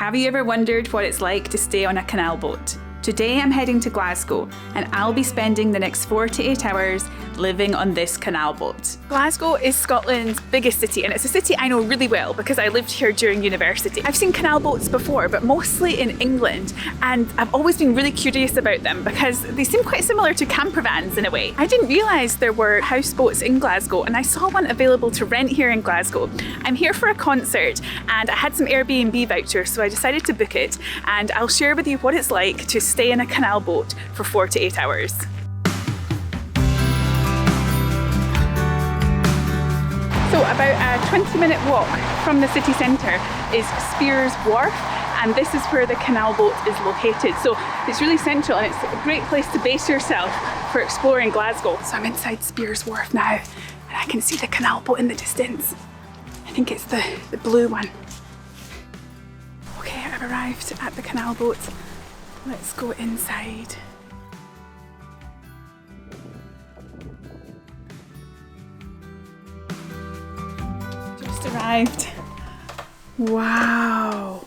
Have you ever wondered what it's like to stay on a canal boat? Today I'm heading to Glasgow and I'll be spending the next 4 to 8 hours living on this canal boat. Glasgow is Scotland's biggest city, and it's a city I know really well because I lived here during university. I've seen canal boats before, but mostly in England, and I've always been really curious about them because they seem quite similar to campervans in a way. I didn't realise there were houseboats in Glasgow, and I saw one available to rent here in Glasgow. I'm here for a concert and I had some Airbnb vouchers, so I decided to book it, and I'll share with you what it's like to stay in a canal boat for 4 to 8 hours. So about a 20-minute walk from the city centre is Speirs Wharf, and this is where the canal boat is located. So it's really central and it's a great place to base yourself for exploring Glasgow. So I'm inside Speirs Wharf now and I can see the canal boat in the distance. I think it's the blue one. Okay, I've arrived at the canal boat. Let's go inside. Just arrived. Wow,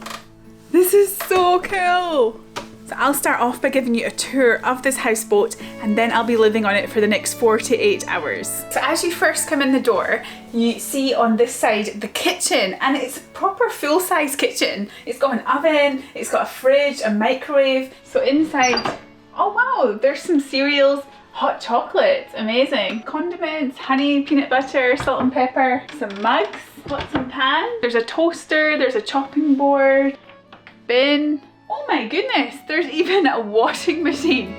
this is so cool. So I'll start off by giving you a tour of this houseboat, and then I'll be living on it for the next 4 to 8 hours. So as you first come in the door, you see on this side the kitchen, and it's a proper full-size kitchen. It's got an oven, it's got a fridge, a microwave. So inside, oh wow, there's some cereals, hot chocolate, amazing. Condiments, honey, peanut butter, salt and pepper, some mugs, pots and pans. There's a toaster, there's a chopping board, bin. Oh my goodness, there's even a washing machine.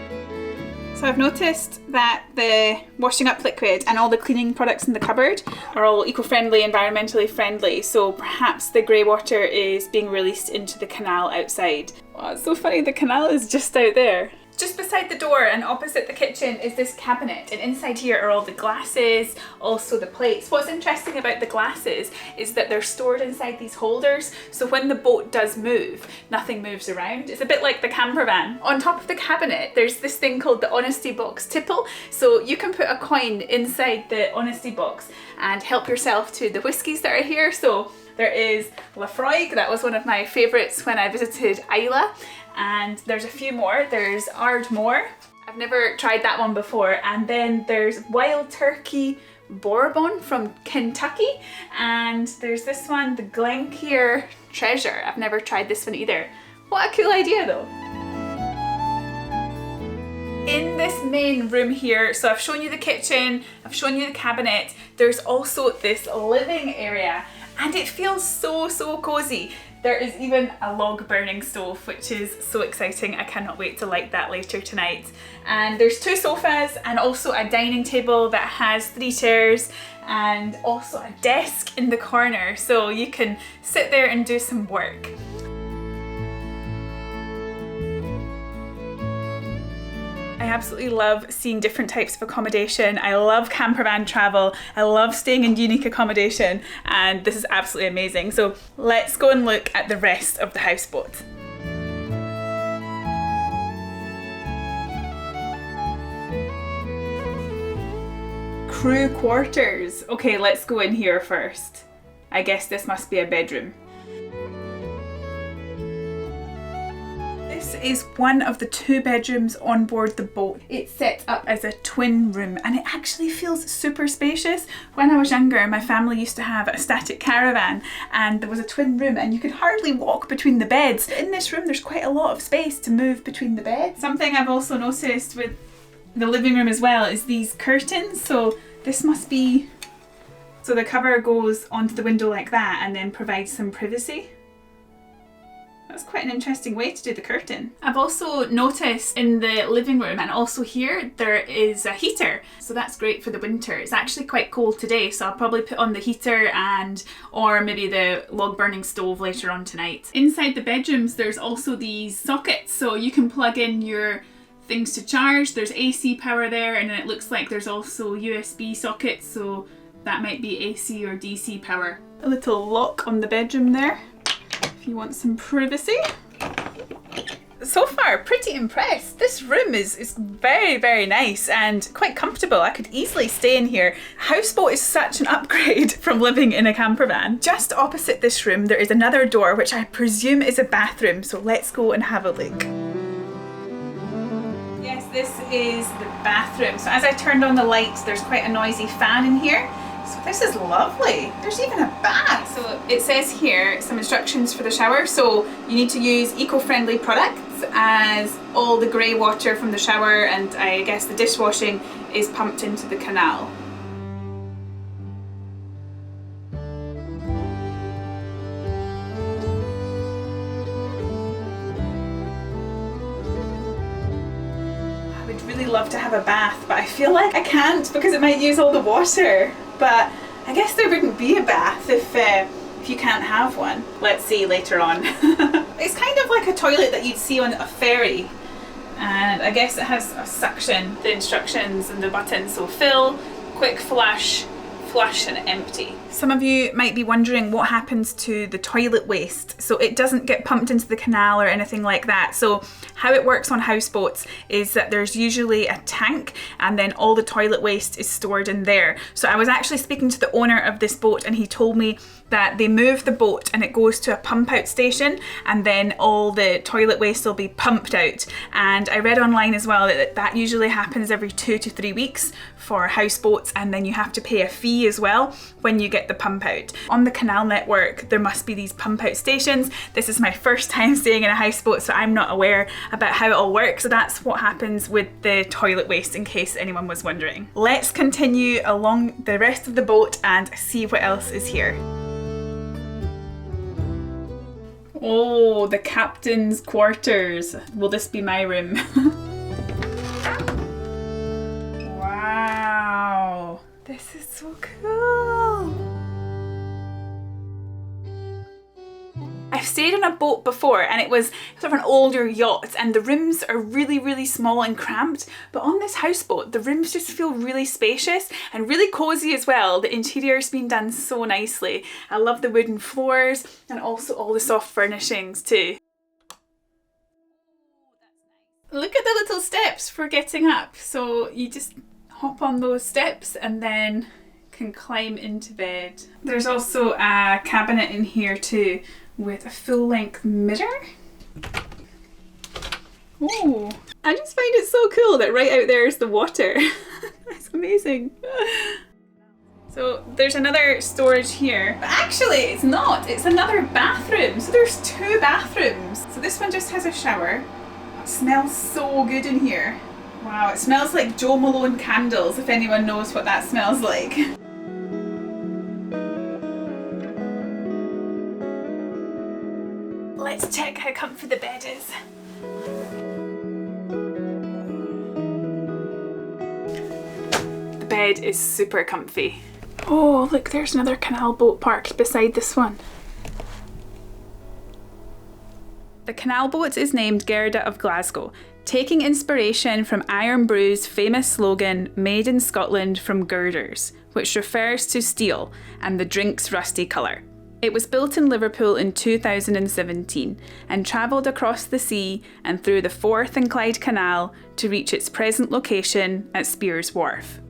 So I've noticed that the washing up liquid and all the cleaning products in the cupboard are all eco-friendly, environmentally friendly, so perhaps the grey water is being released into the canal outside. Oh, it's so funny, the canal is just out there. Just beside the door and opposite the kitchen is this cabinet, and inside here are all the glasses, also the plates. What's interesting about the glasses is that they're stored inside these holders, so when the boat does move, nothing moves around. It's a bit like the campervan. On top of the cabinet, there's this thing called the honesty box tipple, so you can put a coin inside the honesty box and help yourself to the whiskies that are here. So there is Lafroig, that was one of my favourites when I visited Islay. And there's a few more. There's Ardmore. I've never tried that one before. And then there's Wild Turkey Bourbon from Kentucky. And there's this one, the Glencairn Treasure. I've never tried this one either. What a cool idea though. In this main room here, so I've shown you the kitchen, I've shown you the cabinet, there's also this living area, and it feels so cozy. There is even a log burning stove, which is so exciting. I cannot wait to light that later tonight. And there's 2 sofas and also a dining table that has 3 chairs and also a desk in the corner, so you can sit there and do some work. I absolutely love seeing different types of accommodation. I love campervan travel. I love staying in unique accommodation, and this is absolutely amazing. So let's go and look at the rest of the houseboat. Crew quarters. Okay, let's go in here first. I guess this must be a bedroom. This is one of the 2 bedrooms on board the boat. It's set up as a twin room, and it actually feels super spacious. When I was younger, my family used to have a static caravan, and there was a twin room and you could hardly walk between the beds. In this room there's quite a lot of space to move between the beds. Something I've also noticed with the living room as well is these curtains. So this must be, so the cover goes onto the window like that and then provides some privacy. That's quite an interesting way to do the curtain. I've also noticed in the living room and also here there is a heater, so that's great for the winter. It's actually quite cold today, so I'll probably put on the heater or maybe the log burning stove later on tonight. Inside the bedrooms there's also these sockets, so you can plug in your things to charge. There's AC power there, and then it looks like there's also USB sockets, so that might be AC or DC power. A little lock on the bedroom there if you want some privacy. So far, pretty impressed. This room is very, very nice and quite comfortable. I could easily stay in here. Houseboat is such an upgrade from living in a camper van. Just opposite this room, there is another door, which I presume is a bathroom. So let's go and have a look. Yes, this is the bathroom. So as I turned on the lights, there's quite a noisy fan in here. So this is lovely. There's even a bath. So it says here some instructions for the shower. So you need to use eco-friendly products, as all the grey water from the shower and I guess the dishwashing is pumped into the canal. I would really love to have a bath, but I feel like I can't because it might use all the water. But I guess there wouldn't be a bath if you can't have one. Let's see later on. It's kind of like a toilet that you'd see on a ferry. And I guess it has a suction, the instructions and the buttons. So fill, quick flush, flush and empty. Some of you might be wondering what happens to the toilet waste. So it doesn't get pumped into the canal or anything like that. So how it works on houseboats is that there's usually a tank and then all the toilet waste is stored in there. So I was actually speaking to the owner of this boat and he told me that they move the boat and it goes to a pump out station and then all the toilet waste will be pumped out. And I read online as well that that usually happens every 2 to 3 weeks for houseboats, and then you have to pay a fee as well when you get the pump out. On the canal network there must be these pump out stations. This is my first time staying in a houseboat, so I'm not aware about how it all works. So that's what happens with the toilet waste, in case anyone was wondering. Let's continue along the rest of the boat and see what else is here. Oh, the captain's quarters. Will this be my room? Wow, this is so cool. I've stayed on a boat before and it was sort of an older yacht and the rooms are really, really small and cramped, but on this houseboat the rooms just feel really spacious and really cozy as well. The interior's been done so nicely. I love the wooden floors and also all the soft furnishings too. Look at the little steps for getting up. So you just hop on those steps and then can climb into bed. There's also a cabinet in here too, with a full-length mirror. Oh, I just find it so cool that right out there is the water. That's amazing. So there's another storage here, but actually it's not, it's another bathroom. So there's 2 bathrooms. So this one just has a shower. It smells so good in here. Wow, it smells like Jo Malone candles, if anyone knows what that smells like. Let's check how comfy the bed is. The bed is super comfy. Oh, look, there's another canal boat parked beside this one. The canal boat is named Gerda of Glasgow, taking inspiration from Iron Brew's famous slogan, "Made in Scotland from girders," which refers to steel and the drink's rusty colour. It was built in Liverpool in 2017 and travelled across the sea and through the Forth and Clyde Canal to reach its present location at Speirs Wharf.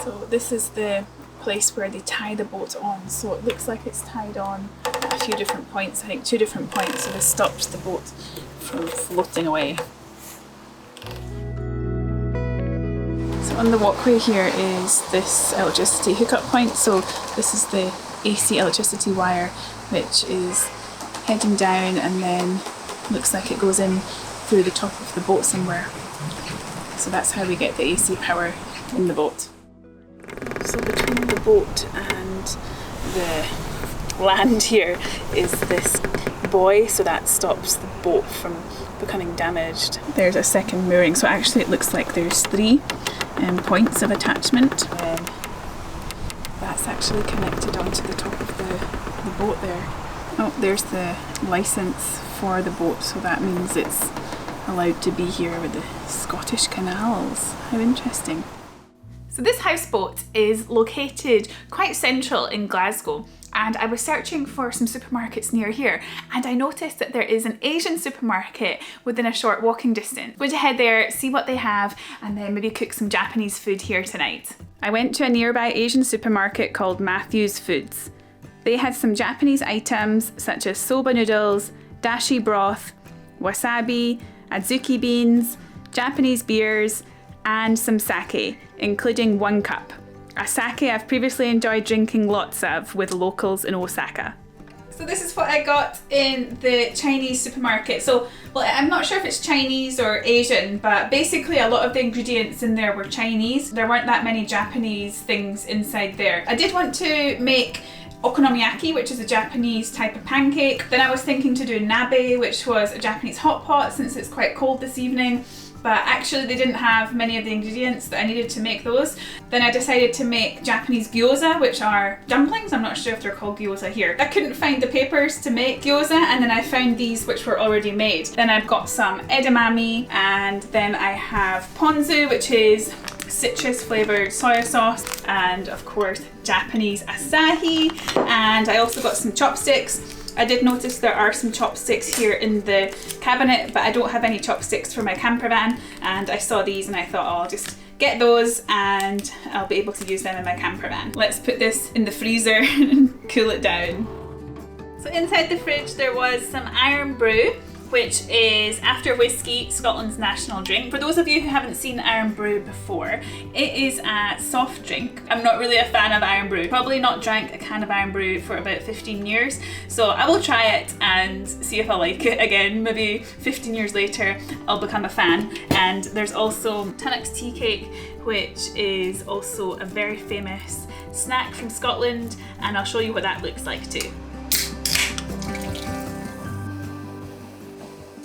So this is the place where they tie the boat on. So it looks like it's tied on at a few different points, I think 2 different points, so this stops the boat from floating away. So on the walkway here is this electricity hookup point. So this is the AC electricity wire which is heading down and then looks like it goes in through the top of the boat somewhere. So that's how we get the AC power in the boat. So between the boat and the land here is this buoy, so that stops the boat from becoming damaged. There's a second mooring, so actually it looks like there's 3 points of attachment. That's actually connected onto the top of the boat there. Oh, there's the licence for the boat, so that means it's allowed to be here with the Scottish Canals. How interesting. So this houseboat is located quite central in Glasgow And I was searching for some supermarkets near here, and I noticed that there is an Asian supermarket within a short walking distance. I'm going to head there, see what they have, and then maybe cook some Japanese food here tonight. I went to a nearby Asian supermarket called Matthew's Foods. They had some Japanese items such as soba noodles, dashi broth, wasabi, adzuki beans, Japanese beers, and some sake, including 1 cup. A sake I've previously enjoyed drinking lots of with locals in Osaka. So this is what I got in the Chinese supermarket. So, well, I'm not sure if it's Chinese or Asian, but basically a lot of the ingredients in there were Chinese. There weren't that many Japanese things inside there. I did want to make okonomiyaki, which is a Japanese type of pancake. Then I was thinking to do nabe, which was a Japanese hot pot since it's quite cold this evening. But actually they didn't have many of the ingredients that I needed to make those. Then I decided to make Japanese gyoza, which are dumplings. I'm not sure if they're called gyoza here. I couldn't find the papers to make gyoza, and then I found these which were already made. Then I've got some edamame, and then I have ponzu, which is citrus flavoured soya sauce, and of course Japanese asahi. And I also got some chopsticks. I did notice there are some chopsticks here in the cabinet, but I don't have any chopsticks for my campervan, and I saw these and I thought, oh, I'll just get those and I'll be able to use them in my campervan. Let's put this in the freezer and cool it down. So inside the fridge there was some Iron Brew, which is, after whiskey, Scotland's national drink. For those of you who haven't seen Iron Brew before, it is a soft drink. I'm not really a fan of Iron Brew. Probably not drank a can of Iron Brew for about 15 years. So I will try it and see if I like it again. Maybe 15 years later, I'll become a fan. And there's also Tunnock's tea cake, which is also a very famous snack from Scotland. And I'll show you what that looks like too.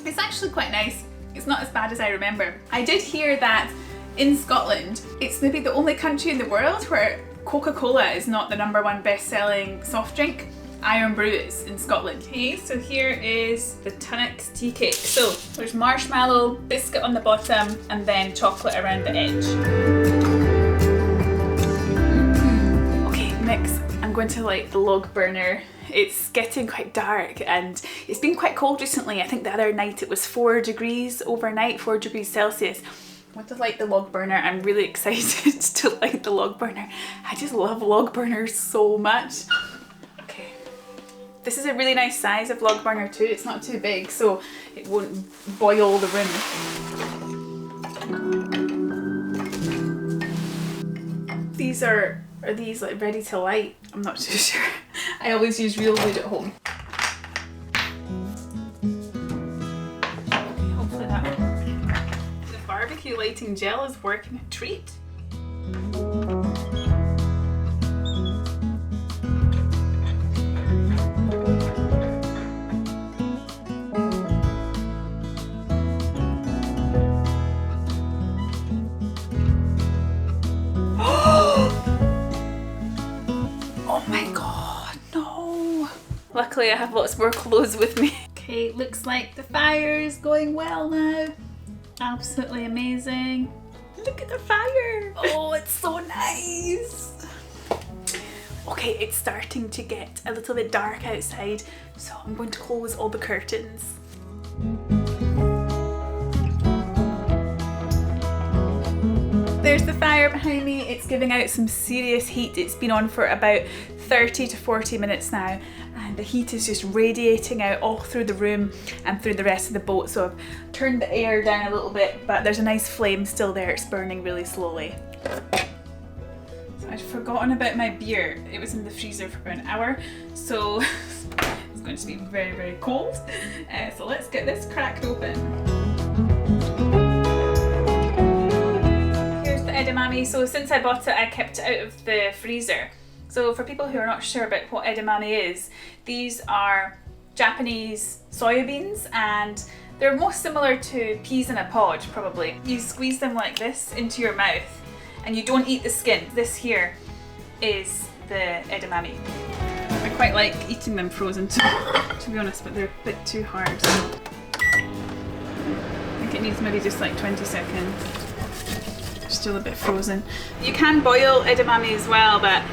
It's actually quite nice. It's not as bad as I remember. I did hear that in Scotland, it's maybe the only country in the world where Coca-Cola is not the #1 best-selling soft drink. Iron Brew is in Scotland. Okay, so here is the Tunnock's tea cake. So there's marshmallow, biscuit on the bottom, and then chocolate around the edge. Okay, next I'm going to light the log burner. It's getting quite dark and it's been quite cold recently. I think the other night it was 4 degrees overnight, 4 degrees Celsius. I want to light the log burner. I'm really excited to light the log burner. I just love log burners so much. Okay. This is a really nice size of log burner too. It's not too big, so it won't boil the room. Are these like ready to light? I'm not too sure. I always use real wood at home. Okay, hopefully the barbecue lighting gel is working a treat. Luckily I have lots more clothes with me. Okay, looks like the fire is going well now. Absolutely amazing. Look at the fire. Oh, it's so nice. Okay, it's starting to get a little bit dark outside, so I'm going to close all the curtains. There's the fire behind me. It's giving out some serious heat. It's been on for about 30 to 40 minutes now, and the heat is just radiating out all through the room and through the rest of the boat. So I've turned the air down a little bit, but there's a nice flame still there. It's burning really slowly. So I'd forgotten about my beer. It was in the freezer for about an hour, so it's going to be very, very cold. So let's get this cracked open. Edamame. So since I bought it, I kept it out of the freezer. So for people who are not sure about what edamame is, these are Japanese soybeans, and they're most similar to peas in a pod probably. You squeeze them like this into your mouth and you don't eat the skin. This here is the edamame. I quite like eating them frozen too, to be honest, but they're a bit too hard. I think it needs maybe just like 20 seconds. Still a bit frozen. You can boil edamame as well, but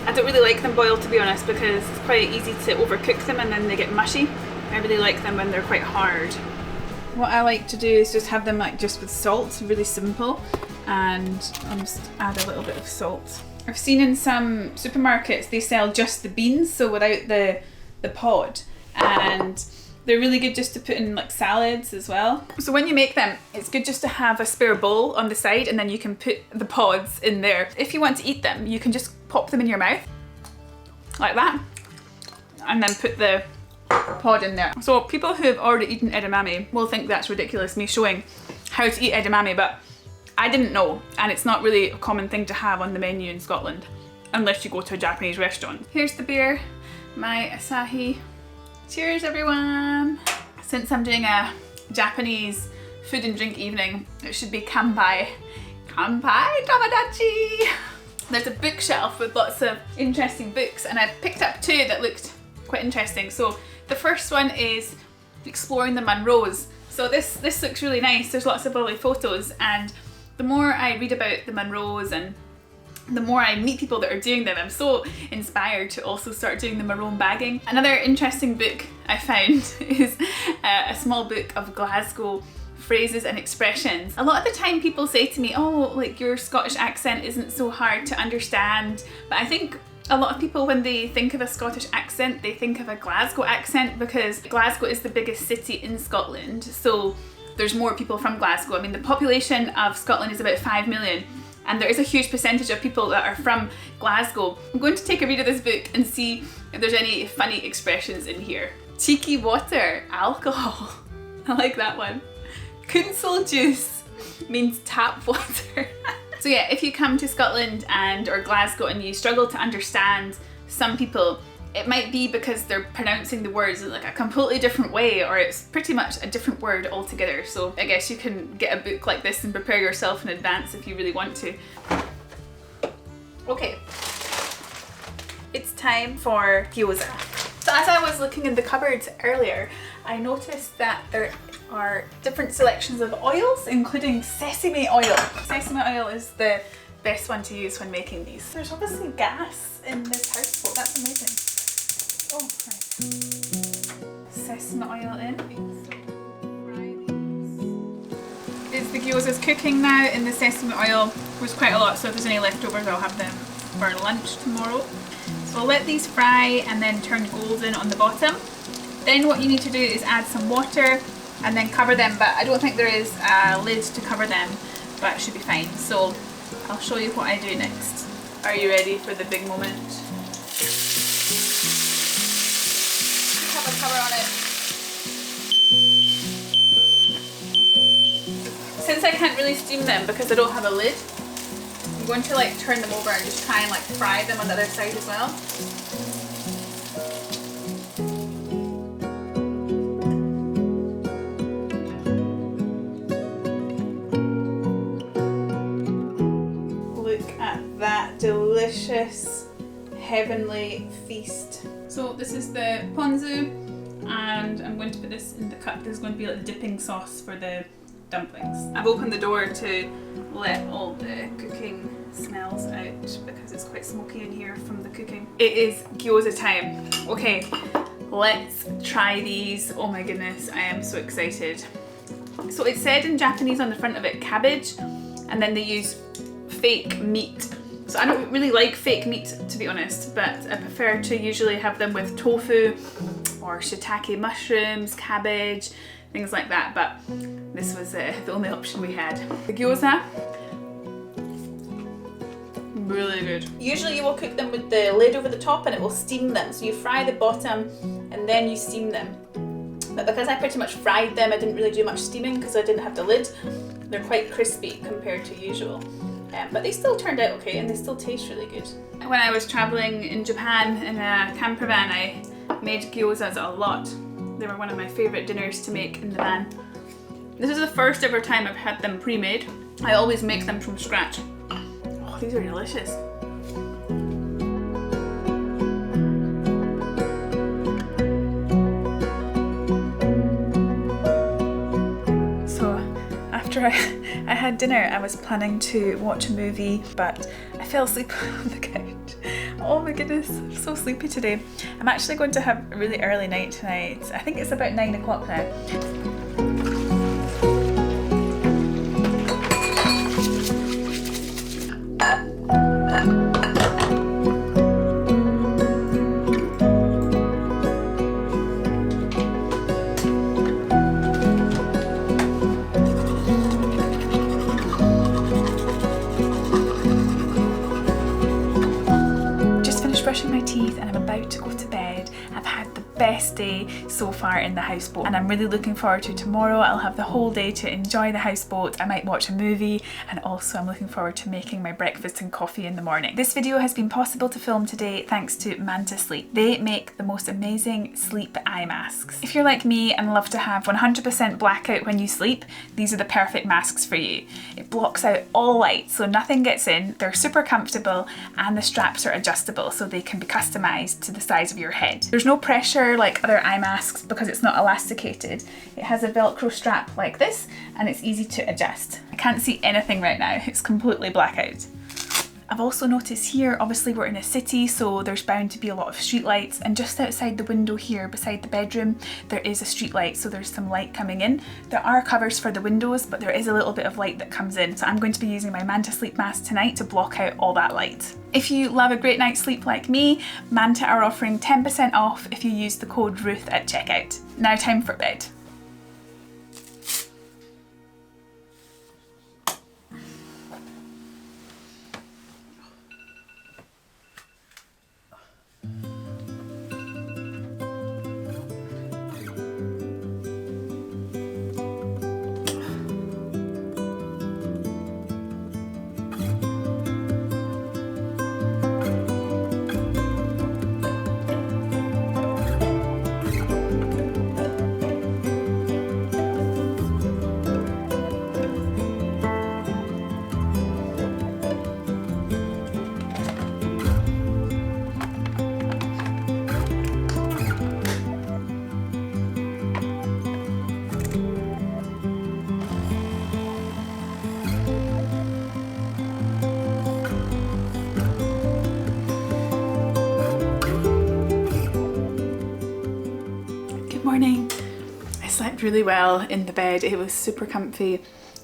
I don't really like them boiled, to be honest, because it's quite easy to overcook them and then they get mushy. I really like them when they're quite hard. What I like to do is just have them like just with salt, really simple, and I'll just add a little bit of salt. I've seen in some supermarkets they sell just the beans, so without the pod, and they're really good just to put in like salads as well. So when you make them, it's good just to have a spare bowl on the side, and then you can put the pods in there. If you want to eat them, you can just pop them in your mouth like that, and then put the pod in there. So people who have already eaten edamame will think that's ridiculous, me showing how to eat edamame, but I didn't know, and it's not really a common thing to have on the menu in Scotland unless you go to a Japanese restaurant. Here's the beer, my Asahi. Cheers everyone! Since I'm doing a Japanese food and drink evening, it should be kanpai. Kanpai Tomodachi! There's a bookshelf with lots of interesting books, and I picked up two that looked quite interesting. So the first one is Exploring the Munros. So this looks really nice. There's lots of lovely photos, and the more I read about the Munros and the more I meet people that are doing them, I'm so inspired to also start doing the maroon bagging. Another interesting book I found is a small book of Glasgow phrases and expressions. A lot of the time people say to me, oh, like your Scottish accent isn't so hard to understand, but I think a lot of people, when they think of a Scottish accent, they think of a Glasgow accent, because Glasgow is the biggest city in Scotland, so there's more people from Glasgow. I mean, the population of Scotland is about 5 million, and there is a huge percentage of people that are from Glasgow. I'm going to take a read of this book and see if there's any funny expressions in here. Cheeky water, alcohol. I like that one. Kunsel juice means tap water. So yeah, if you come to Scotland or Glasgow and you struggle to understand some people, it might be because they're pronouncing the words in like a completely different way, or it's pretty much a different word altogether. So I guess you can get a book like this and prepare yourself in advance if you really want to. Okay, it's time for gyoza. So as I was looking in the cupboards earlier, I noticed that there are different selections of oils, including sesame oil. Sesame oil is the best one to use when making these. There's obviously gas in this houseboat, that's amazing. Oh, right. Sesame oil in. Is the gyoza's cooking now in the sesame oil. There's quite a lot, so if there's any leftovers I'll have them for lunch tomorrow. So I'll let these fry and then turn golden on the bottom. Then what you need to do is add some water and then cover them, but I don't think there is a lid to cover them, but it should be fine. So I'll show you what I do next. Are you ready for the big moment? Have a cover on it. Since I can't really steam them because I don't have a lid, I'm going to like turn them over and just try and like fry them on the other side as well. That delicious heavenly feast. So this is the ponzu, and I'm going to put this in the cup. This is going to be like the dipping sauce for the dumplings. I've opened the door to let all the cooking smells out because it's quite smoky in here from the cooking. It is gyoza time. Okay, let's try these. Oh my goodness, I am so excited. So it said in Japanese on the front of it, cabbage, and then they use fake meat. So I don't really like fake meat, to be honest, but I prefer to usually have them with tofu or shiitake mushrooms, cabbage, things like that, but this was the only option we had. The gyoza, really good. Usually you will cook them with the lid over the top and it will steam them. So you fry the bottom and then you steam them. But because I pretty much fried them, I didn't really do much steaming because I didn't have the lid. They're quite crispy compared to usual. But they still turned out okay and they still taste really good. When I was traveling in Japan in a campervan, I made gyozas a lot. They were one of my favourite dinners to make in the van. This is the first ever time I've had them pre-made. I always make them from scratch. Oh, these are delicious. So after I had dinner, I was planning to watch a movie, but I fell asleep on the couch Oh my goodness, I'm so sleepy today. I'm actually going to have a really early night tonight. I think it's about 9 o'clock now. Brushing my teeth and I'm about to go to bed. I've had the best day so far in the houseboat and I'm really looking forward to tomorrow. I'll have the whole day to enjoy the houseboat. I might watch a movie, and also I'm looking forward to making my breakfast and coffee in the morning. This video has been possible to film today thanks to Manta Sleep. They make the most amazing sleep eye masks. If you're like me and love to have 100% blackout when you sleep, these are the perfect masks for you. It blocks out all light so nothing gets in, they're super comfortable, and the straps are adjustable so they can be customized to the size of your head. There's no pressure like other eye masks because it's not elasticated. It has a Velcro strap like this and it's easy to adjust. I can't see anything right now, it's completely blackout. I've also noticed here, obviously we're in a city, so there's bound to be a lot of street lights, and just outside the window here beside the bedroom there is a street light, so there's some light coming in. There are covers for the windows, but there is a little bit of light that comes in, so I'm going to be using my Manta Sleep mask tonight to block out all that light. If you love a great night's sleep like me, Manta are offering 10% off if you use the code RUTH at checkout. Now time for bed. Morning. I slept really well in the bed. It was super comfy,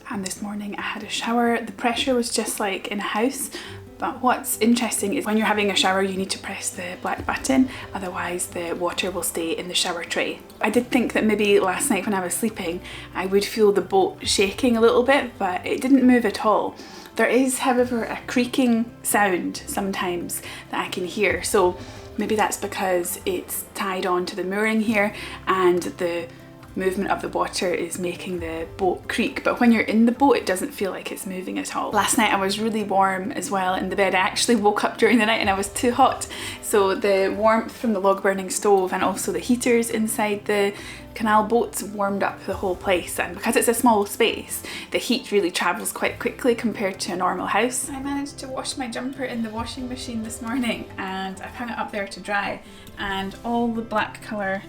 and this morning I had a shower. The pressure was just like in a house, but what's interesting is when you're having a shower you need to press the black button, otherwise the water will stay in the shower tray. I did think that maybe last night when I was sleeping I would feel the boat shaking a little bit, but it didn't move at all. There is, however, a creaking sound sometimes that I can hear, so maybe that's because it's tied on to the mooring here and the movement of the water is making the boat creak, but when you're in the boat it doesn't feel like it's moving at all. Last night I was really warm as well in the bed. I actually woke up during the night and I was too hot, so the warmth from the log burning stove and also the heaters inside the canal boats warmed up the whole place, and because it's a small space the heat really travels quite quickly compared to a normal house. I managed to wash my jumper in the washing machine this morning and I've hung it up there to dry, and all the black colour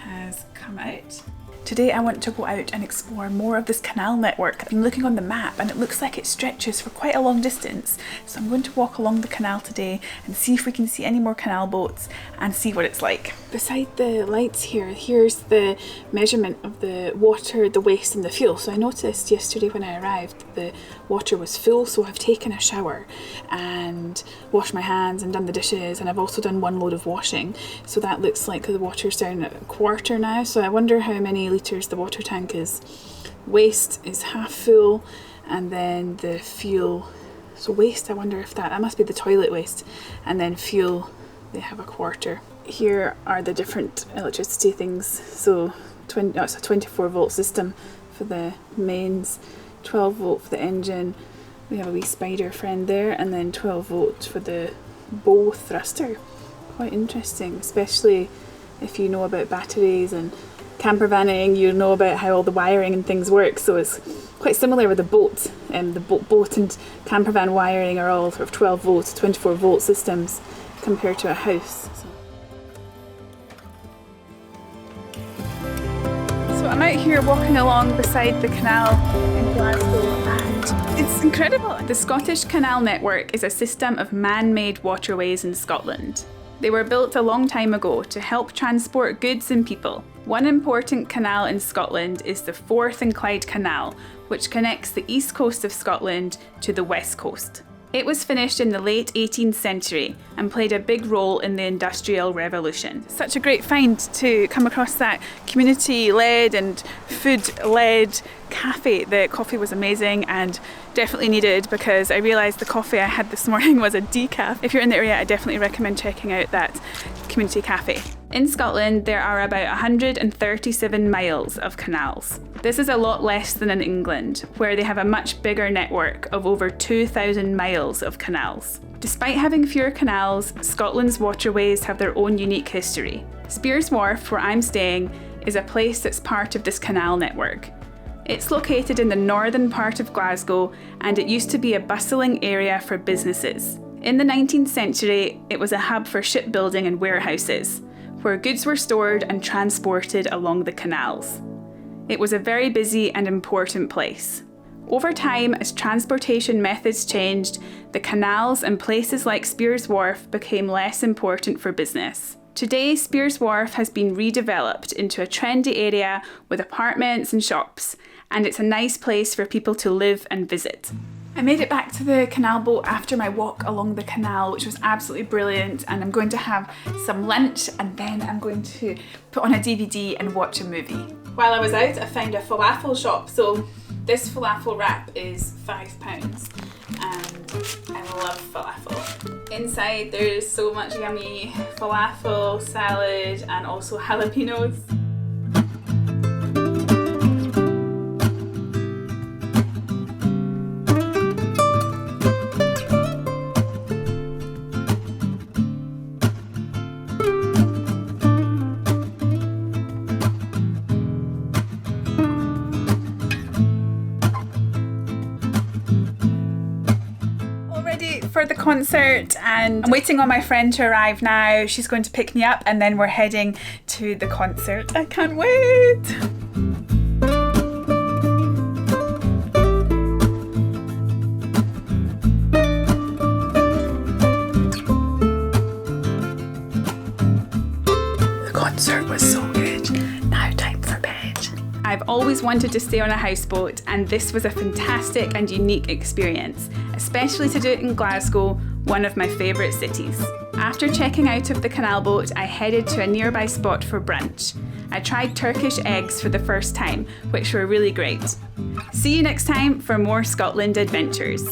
has come out. Today I want to go out and explore more of this canal network. I've been looking on the map and it looks like it stretches for quite a long distance, so I'm going to walk along the canal today and see if we can see any more canal boats and see what it's like. Beside the lights here, here's the measurement of the water, the waste and the fuel. So I noticed yesterday when I arrived the water was full, so I've taken a shower and washed my hands and done the dishes, and I've also done one load of washing, so that looks like the water's down at a quarter now. So I wonder how many litres the water tank is. Waste is half full, and then the fuel, so waste, I wonder if that must be the toilet waste, and then fuel they have a quarter. Here are the different electricity things. So it's a 24 volt system for the mains, 12 volt for the engine, we have a wee spider friend there, and then 12 volt for the bow thruster. Quite interesting, especially if you know about batteries and campervanning, you know about how all the wiring and things work, so it's quite similar with the boat. The boat and campervan wiring are all sort of 12 volt, 24 volt systems compared to a house. So I'm out here walking along beside the canal in Glasgow, and It's incredible. The Scottish Canal network is a system of man-made waterways in Scotland. They were built a long time ago to help transport goods and people. One important canal in Scotland is the Forth and Clyde Canal, which connects the east coast of Scotland to the west coast. It was finished in the late 18th century and played a big role in the Industrial Revolution. Such a great find to come across that community-led and food-led cafe. The coffee was amazing and definitely needed, because I realised the coffee I had this morning was a decaf. If you're in the area, I definitely recommend checking out that community cafe. In Scotland, there are about 137 miles of canals. This is a lot less than in England, where they have a much bigger network of over 2,000 miles of canals. Despite having fewer canals, Scotland's waterways have their own unique history. Speirs Wharf, where I'm staying, is a place that's part of this canal network. It's located in the northern part of Glasgow, and it used to be a bustling area for businesses. In the 19th century, it was a hub for shipbuilding and warehouses, where goods were stored and transported along the canals. It was a very busy and important place. Over time, as transportation methods changed, the canals and places like Speirs Wharf became less important for business. Today, Speirs Wharf has been redeveloped into a trendy area with apartments and shops, and it's a nice place for people to live and visit. I made it back to the canal boat after my walk along the canal, which was absolutely brilliant, and I'm going to have some lunch and then I'm going to put on a DVD and watch a movie. While I was out, I found a falafel shop. So this falafel wrap is £5 and I love falafel. Inside there's so much yummy falafel, salad and also jalapenos. For the concert, and I'm waiting on my friend to arrive now. She's going to pick me up and then we're heading to the concert. I can't wait! The concert was so good. Now time for bed. I've always wanted to stay on a houseboat, and this was a fantastic and unique experience, especially to do it in Glasgow, one of my favourite cities. After checking out of the canal boat, I headed to a nearby spot for brunch. I tried Turkish eggs for the first time, which were really great. See you next time for more Scotland adventures.